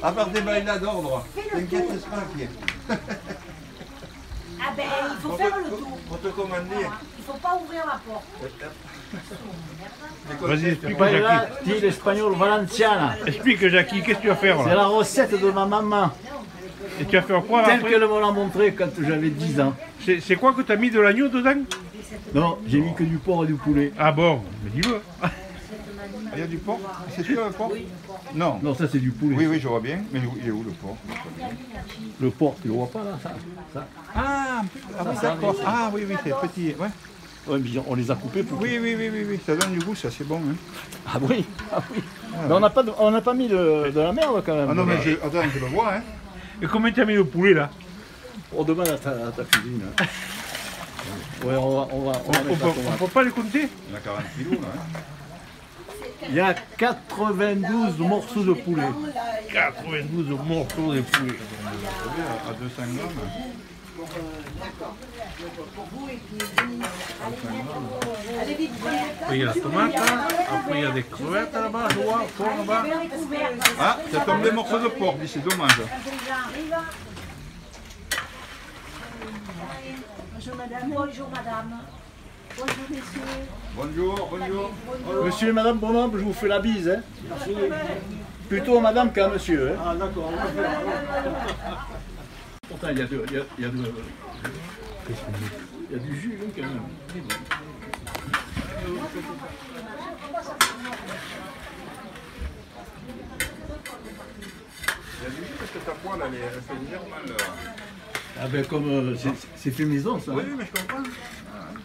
À part des bails d'ordre. T'inquiète, c'est pas inquiet. Ah ben, il faut faire le tour. Pour te commander. Il faut pas ouvrir la porte. Vas-y, explique Paella Jackie. dit l'espagnol valenciana. Explique Jackie, qu'est-ce que tu vas faire C'est là? la recette de ma maman, Et tu vas faire quoi là telle après? qu'elle me l'a montrée quand j'avais 10 ans. C'est quoi que tu as mis de l'agneau dedans? Non, j'ai mis que du porc et du poulet. Ah bon, mais dis-le. Il y a du porc? C'est sûr le porc? Non. Non, ça c'est du poulet. Oui, oui, je vois bien. Mais il est où le porc? Le porc, tu le vois pas là, ça. Ah, d'accord. Ah oui, oui, c'est petit. Ouais. Ouais, mais on les a coupés pour... Oui, oui, oui, oui, oui. Ça donne du goût, ça, c'est bon. Hein. Ah oui, ah oui. Mais on n'a pas mis de la merde quand même. Ah non, mais attends, je le vois. Hein. Et combien tu as mis le poulet là? On demande à ta cuisine. Hein. Ouais, on va On mettre la tomate. peut pas les compter? On a 40 kilos, là. Hein. Il y a 92 morceaux de poulet. 92 morceaux de poulet. À 200 grammes. Après il y a la tomate, après il y a des crevettes là-bas, je vois, fort là-bas. Ah, ça tombe des morceaux de porc, c'est dommage. Bonjour madame. Bonjour madame. Bonjour messieurs. Bonjour, bonjour. Monsieur et madame, bonhomme, je vous fais la bise. Hein. Plutôt madame qu'à monsieur. Hein. Ah d'accord. Pourtant il y a du jus hein, quand même. Il y a du jus parce que ta poêle, elle fait légèrement le... Ah ben comme c'est fait maison ça. Oui, mais je comprends. Ah, ouais.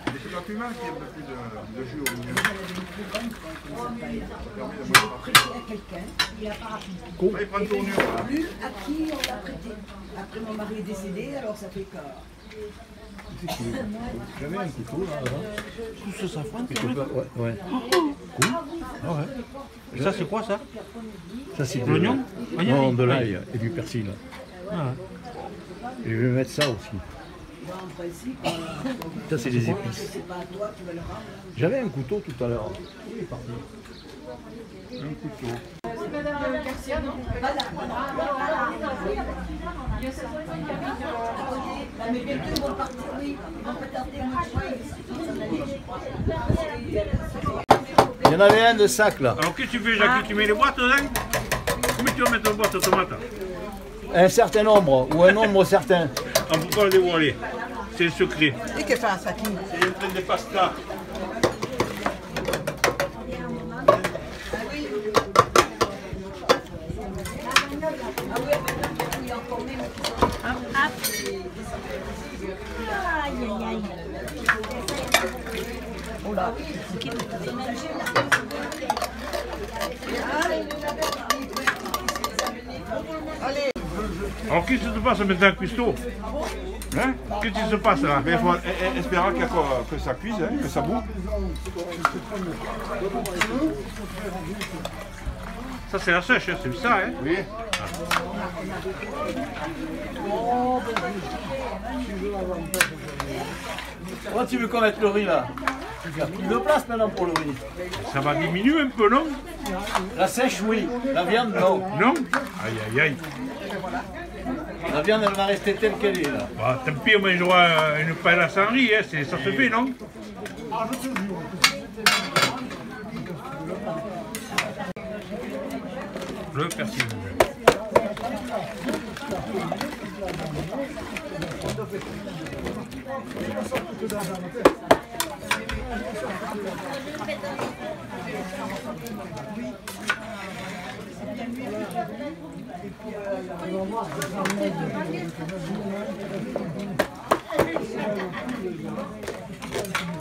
Mais c'est pas plus mal qu'il y ait un peu plus de jus au milieu. Ça permet de moins de il prend une tournure. Là. Lui, à qui on l'a prêté. Après mon mari est décédé, alors ça fait que... J'avais un couteau là. Tout ce safran, Ouais. Ah ouais. Et ça c'est quoi ça? Ça c'est de L'oignon? Non, de l'ail et du persil. Ah. Et je vais mettre ça aussi. Ça c'est des épices. J'avais un couteau tout à l'heure. Il est parti. Un couteau. Madame Garcia, non? Mais bientôt ils vont partir, oui. Ils vont pas tarder Il y en avait un de sac là. Alors qu'est-ce que tu fais Jackie? Tu mets les boîtes dedans? Combien tu vas mettre en boîte de tomates? Un certain nombre, ou un nombre certain. On ne peut pas le dévoiler. C'est le secret. Et que fait ça qui? C'est une traîne de pasta. Aïe aïe aïe. Oh là. Allez. Alors qu'est-ce qui se passe maintenant, Cuisto? Hein? Qu'est-ce qui se passe là? Mais il faut espérer que ça cuise, hein, que ça boue. Ça c'est la sèche, hein, c'est ça hein? Oui. Comment tu veux qu'on mette le riz là? Il y a plus de place maintenant pour le riz. Ça va diminuer un peu, non? La sèche, oui. La viande, non. Non? Aïe aïe aïe. La viande, elle va rester telle qu'elle est là. Bah, tant pis, on mangera une paella sans riz, hein, ça se fait, non? Le persil.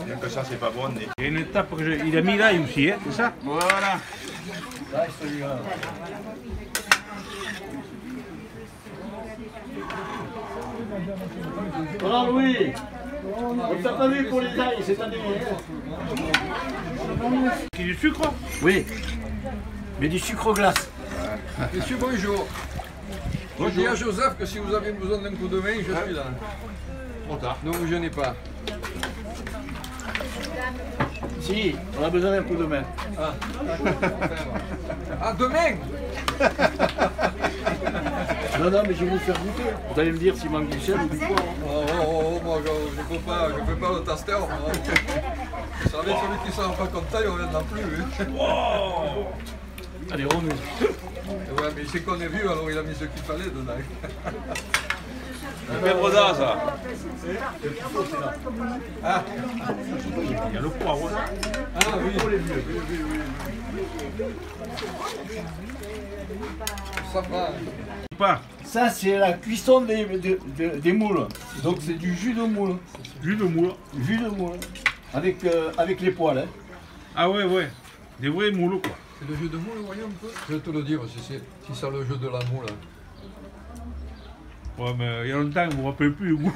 Bien que ça, c'est pas bon. Il y a une étape que il a mis l'ail aussi, hein, c'est ça? Voilà. Là, celui-là. Voilà, Louis. On t'a pas vu pour les ailes cette année. Qui du sucre? Oui. Mais du sucre glace. Monsieur, bonjour. Je dis à Joseph que si vous avez besoin d'un coup de main, je suis là. Trop tard. Ne vous gênez pas. Si, on a besoin d'un coup de main. Ah, demain? Non, non, mais je vais vous faire goûter. Vous allez me dire s'il manque du sel ou du poivre. Oh, moi je peux pas le taster. Moi. Vous savez, celui qui s'en rend pas compte, il ne reviendra plus. Hein. Allez, remue. Ouais, mais il sait qu'on est vieux, alors il a mis ce qu'il fallait dedans. C'est Broda, ça. Ah, Il y a le poivre. ah oui. Ça va. Pas. Ça, c'est la cuisson des moules. Donc, c'est du jus de moule. Jus de moule. Jus de moule. Avec les poils. Hein. Ah ouais, ouais. Des vrais moules, quoi. C'est le jeu de moule, voyons un peu. Je vais te le dire, si c'est le jeu de la moule. Ouais, mais il y a longtemps, je ne me rappelle plus le goût.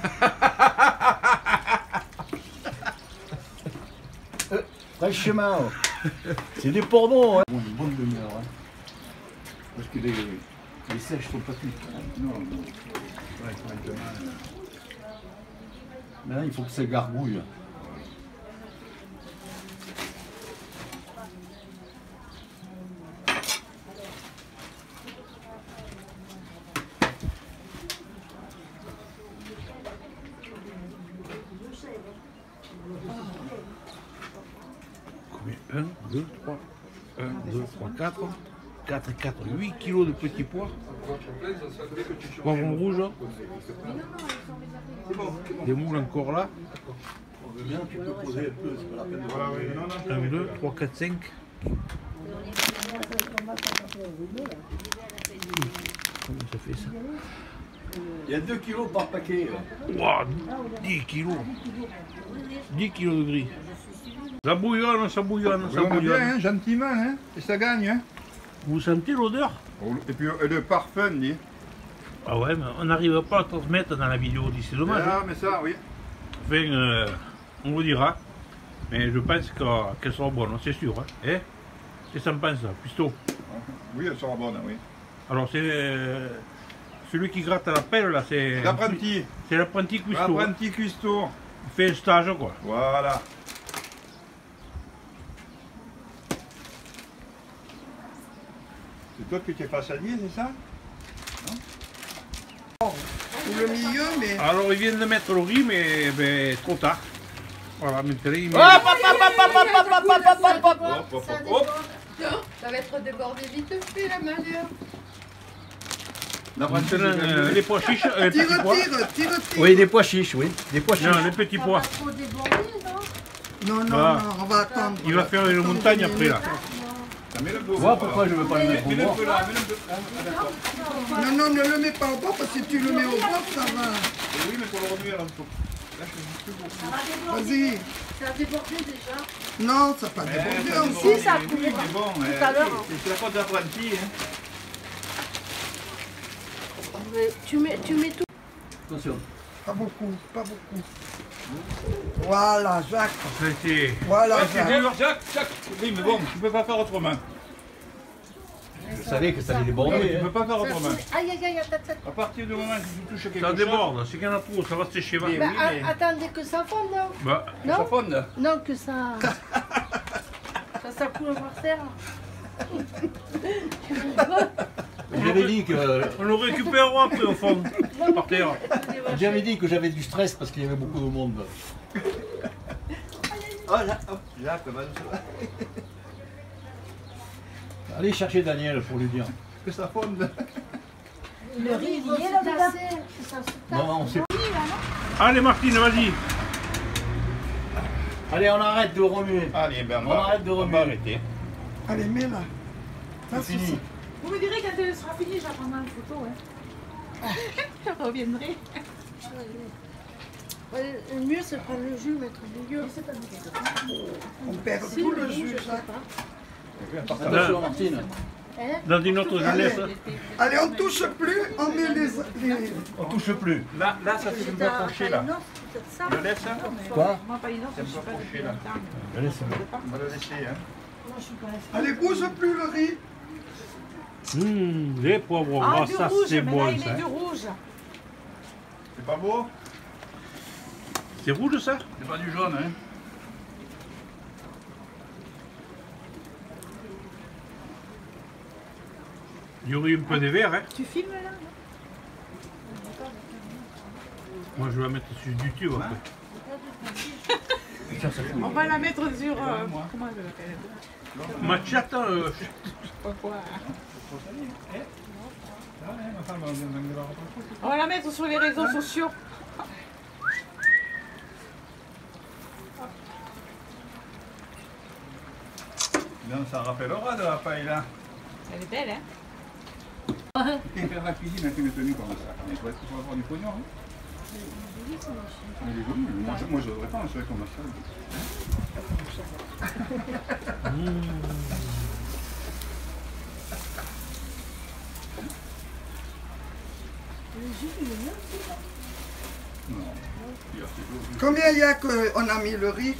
Franchement, c'est des pornos. Hein. Bon, une bonne demi-heure. Hein. Parce que les sèches ne sont pas cuites. Hein. Non, non. Ouais, maintenant. Maintenant, il faut que ça gargouille. Combien 1, 2, 3. 1, 2, 3, 4. 4 et 4, 8 kilos de petits pois. Poivron rouge. Des moules encore là. Bien, tu peux poser un peu, c'est pas la peine de... 1, 2, 3, 4, 5. Comment ça fait ça? Il y a 2 kilos par paquet. Wow, 10 kilos. 10 kilos de gris. Ça bouillonne, ça bouillonne, ça On a bien, bouillonne. hein, gentiment, hein, et ça gagne. Hein. Vous sentez l'odeur? Et puis le parfum, dit. Ah ouais, mais on n'arrive pas à transmettre dans la vidéo, c'est dommage. Ah, Hein. mais ça, oui. Enfin, on vous dira. Mais je pense qu'elle sera bonne, c'est sûr. Hein. Eh? Qu'est-ce que ça me pense, ça, Pisto? Oui, elle sera bonne, oui. Alors, c'est celui qui gratte à la pelle, là, c'est... L'apprenti. C'est l'apprenti cuistot. Hein. L'apprenti cuistot. Il fait un stage, quoi. Voilà. C'est toi que tu es façadier, c'est ça? Le milieu, mais. Alors, ils viennent de mettre le riz, mais ben, trop tard. Voilà, maintenant, ils mettent... Hop, hop, hop, hop, hop, hop, hop, hop, hop, hop, hop. Hop, hop, Ça hop, déborde. hop. Ça va être débordé vite fait, la malheur. L'apprenti, Maintenant, les pois chiches, les petits Tire, pois. tire. Oui, des pois chiches, oui. Des pois chiches. Non, les petits pois. Trop débordé, non? Non, Voilà. non, on va attendre. Il va faire une montagne après, là. Mets-le peu au Voilà bord, pourquoi je ne veux pas le mettre au Mets-le bord. peu là, mets-le peu. Ah, d'accord. Non, non, ne le mets pas au bord parce que si tu le mets au bord, ça va. Oui, mais pour le remuer, là, il faut. Là, je fais plus beaucoup. Vas-y. Ça a débordé déjà. Non, ça n'a pas débordé encore. Si, ça a Oui, coulé. mais bon, Tout à l'heure. c'est la faute d'apprenti, hein. Tu mets tout. Attention. Pas beaucoup, pas beaucoup. Voilà, Jacques. C'est... Voilà, C'est Jacques. dur, Jacques. Oui, mais bon, tu peux pas faire autrement. Je savais que ça allait Tu déborder. peux Hein. pas faire autrement. Aïe, aïe, aïe, attends. À partir du moment où tu touches quelque Ça chose... déborde, c'est qu'il y en a trop, ça va sécher. Va. Oui, Bah, mais- attendez que ça fonde, non? Bah, Ça Non? fonde. Non, que ça... ça coule par terre. J'avais dit que on le récupérera après au fond, par terre. j'avais dit que j'avais du stress parce qu'il y avait beaucoup de monde. Oh, Jacques, vas-y. Allez chercher Daniel pour lui dire. Que ça fonde. Le riz, il est là-dedans. Non, non, on sait. Allez Martine, vas-y. Allez, on arrête de remuer. Allez, ben On arrête de on va remuer. arrêter. Allez, mets-la. C'est fini. Vous me direz quand elle sera finie, j'en prendrai une photo. Hein. Je reviendrai. Ouais, le mieux, c'est prendre le jus, mettre du lieu. On perd tout le jus, Jacques. Attention, Martine. Dans une autre jeunesse. Allez, on touche plus, on met les... On touche plus. Là, ça fait un peu approché, là. On le laisse, hein? Quoi? Moi, pas une autre, C'est un je peu sais pas approché, depuis là. longtemps. Allez, c'est On va le laisser, hein. Allez, bouge plus le riz. Les poivrons Ah, gras, du ça rouge, c'est mais bon là, il ça. est du rouge. C'est pas beau? C'est rouge ça? C'est pas du jaune, hein? Il y aurait un peu de verre, hein. Tu filmes là? Moi, je vais la mettre sur YouTube après. On va la mettre sur. Comment elle s'appelle? Machata, On va la mettre sur les réseaux sociaux. Non, ça rappellera de la paella. Elle est belle, hein? Qui fait la cuisine avec une tenue comme ça? Il faut avoir du pognon. Hein? Elle est jolie. Moi, je voudrais pas un seul comme ça. Combien il y a qu'on a mis le riz?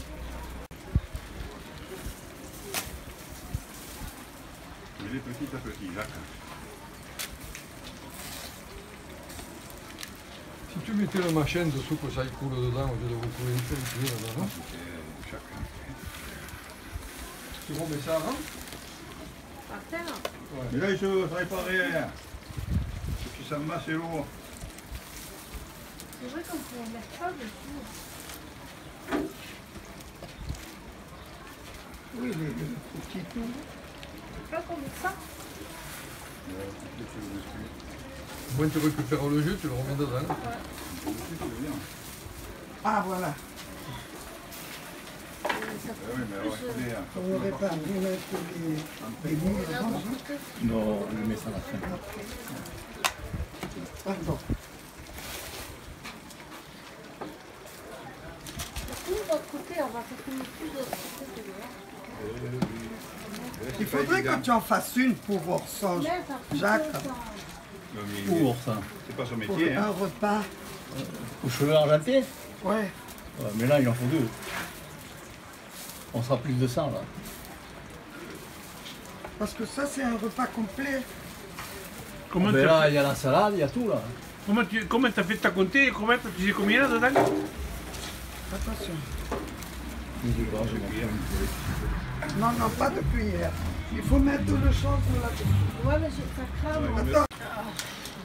Il est petit à petit, Jacques. Si tu mettais le machin dessous que ça y coule dedans au lieu de vous couler une peinture là-dedans, non? Tu remets ça avant? Par terre. Mais là, il se réparer. Si ça me masse, c'est lourd. C'est vrai qu'on pourrait mettre ça dessus. Oui, les petits tout. Là qu'on met ça. Bon, tu récupères le jus, tu le remets dedans. Ah, voilà. Ça Oui, mais alors, écoutez, On n'aurait pas dû mettre les moules avant. Non, on met ça à la fin. Pardon. Tout de l'autre côté, on va faire une plus de l'autre côté que de là. Il faudrait que tu en fasses une pour Orsange. Mais ça coûte Jacques. ça. Pour ça. c'est pas son Pour métier. Hein. un repas. Aux cheveux argentés. Ouais. Ouais, mais là, il en faut deux. On sera plus de 100 là. Parce que ça, c'est un repas complet. comment Mais tu là, il y a la salade, il y a tout là. comment t'as fait ta compter? Comment tu sais combien là dedans? Attention. Non, Non, pas de cuillère. Il faut mettre le change là-dessus. Ouais, mais ça crame. Attends.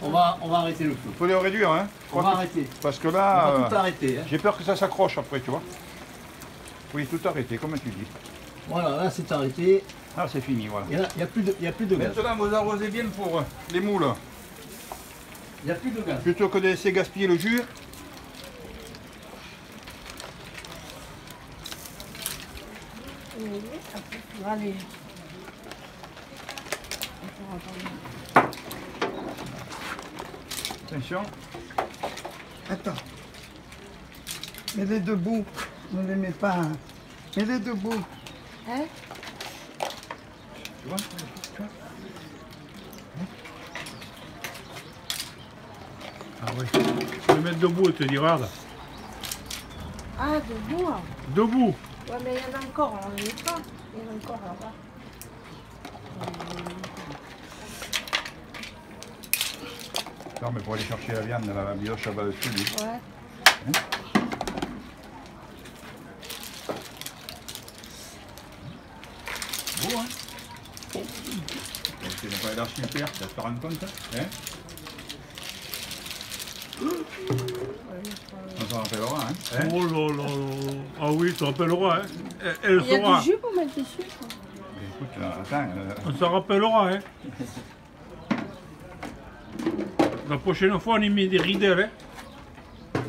on va arrêter le feu. Faut les réduire, hein. On va arrêter. Parce que On va là, tout arrêter. Hein. j'ai peur que ça s'accroche après, tu vois. Oui, tout arrêter, comme tu dis. Voilà, là c'est arrêté. Ah, c'est fini, voilà. Il n'y a plus de gaz. Maintenant, vous arrosez bien pour les moules. Il n'y a plus de gaz. Plutôt que de laisser gaspiller le jus. Allez. Attention. Attends. Mets-les debout. Ne les mets pas. Hein. Mets-les debout. Hein? Tu vois? Ah oui. Je vais mettre debout et te dire, regarde. Ah, debout. Hein. Debout. Ouais, mais il y en a encore, on ne les met pas. Il y en a encore là-bas. Non, mais pour aller chercher la viande, la bioche là-bas dessus, lui. Ouais. Beau, hein? C'est pas l'air super, tu vas te rendre compte, hein? On s'en rappellera, hein? Oh là là là. Ah oui, tu te rappelleras, hein. Elle Il y a saura. du jus pour mettre dessus. Quoi. Mais écoute, là, attends, On s'en rappellera, hein. La prochaine fois, on y met des ridelles, hein.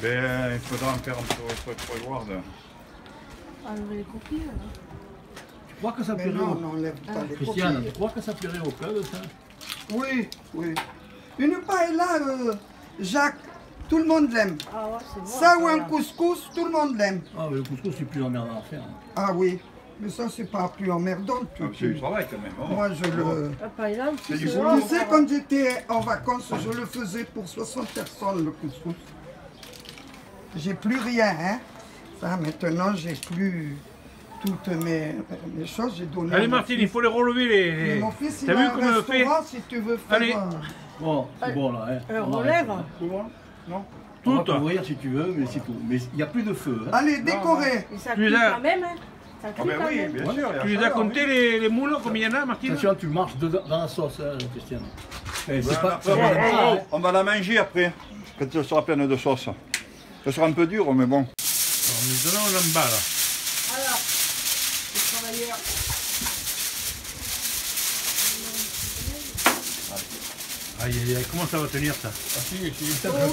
ben, il faudra en faire un peu prévoir de... Enlever les coquilles. Là. Tu crois que ça Mais plairait non, au... on n'enlève pas les Christiane, tu coquilles. crois que ça plairait au club ça? Oui, oui. Une paella, Jacques, tout le monde l'aime. Ah ouais, c'est bon. Ça ou un couscous, tout le monde l'aime. Ah, mais le couscous c'est plus emmerdant à faire. Hein. Ah oui, mais ça, c'est pas plus emmerdant. Ah, c'est du travail quand même. Oh. Moi, je le... Ah, par exemple, C'est du c'est boulot. Tu sais, quand j'étais en vacances, je le faisais pour 60 personnes, le couscous. J'ai plus rien, hein. Ça, maintenant, j'ai plus toutes mes choses. J'ai donné. Allez, à mon Martine, fils. il faut les relever, Mais les... mon fils, il T'as a vu un comment on le fait? restaurant, si tu veux faire... Allez. Bon, c'est bon là. Hein. un On va relève. arrêter. Tu vois? Non? On va Tout. couvrir si tu veux, mais c'est tout. Mais il n'y a plus de feu. Hein. Allez, décorer. Et ça Tu cuit l'as. quand même. Hein. Ça Ah ben oui, bien sûr. il y a Tu les as ça, comptés les moules, combien il y en a, Martine? Attention, tu marches dans la sauce, hein, Christian. Eh, oui. c'est pas... Après, on va la manger après, quand elle sera pleine de sauce. Ça sera un peu dur, mais bon. Alors, maintenant, on l'emballe. Alors, les travailleurs. Aïe, aïe, aïe, comment ça va tenir ça?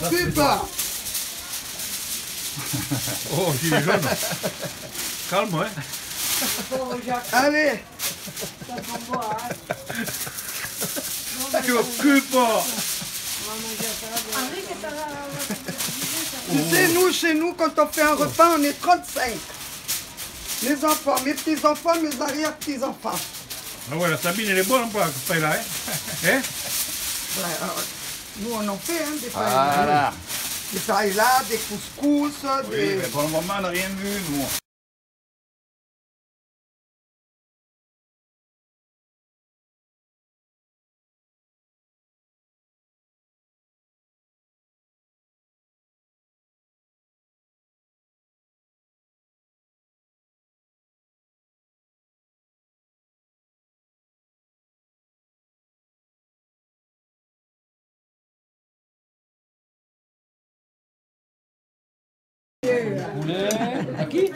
Occupe pas. Oh, gilet jaune. Calme, hein. Pauvre Jacques, Allez, ça prend pas, hein. Tu occupes pas. On va manger à ça. Henri, que ça va. tu sais, nous, chez nous, quand on fait un repas, on est 35. Les enfants, mes petits-enfants, mes arrière-petits-enfants. Ah ouais, la Sabine, elle est bonne pour la paella, hein? Hein? Ouais, alors, nous, on en fait, hein, des Voilà. paellas. Des paellas, des couscous, Oui, des... mais pour le moment, on n'a rien vu, nous. À qui?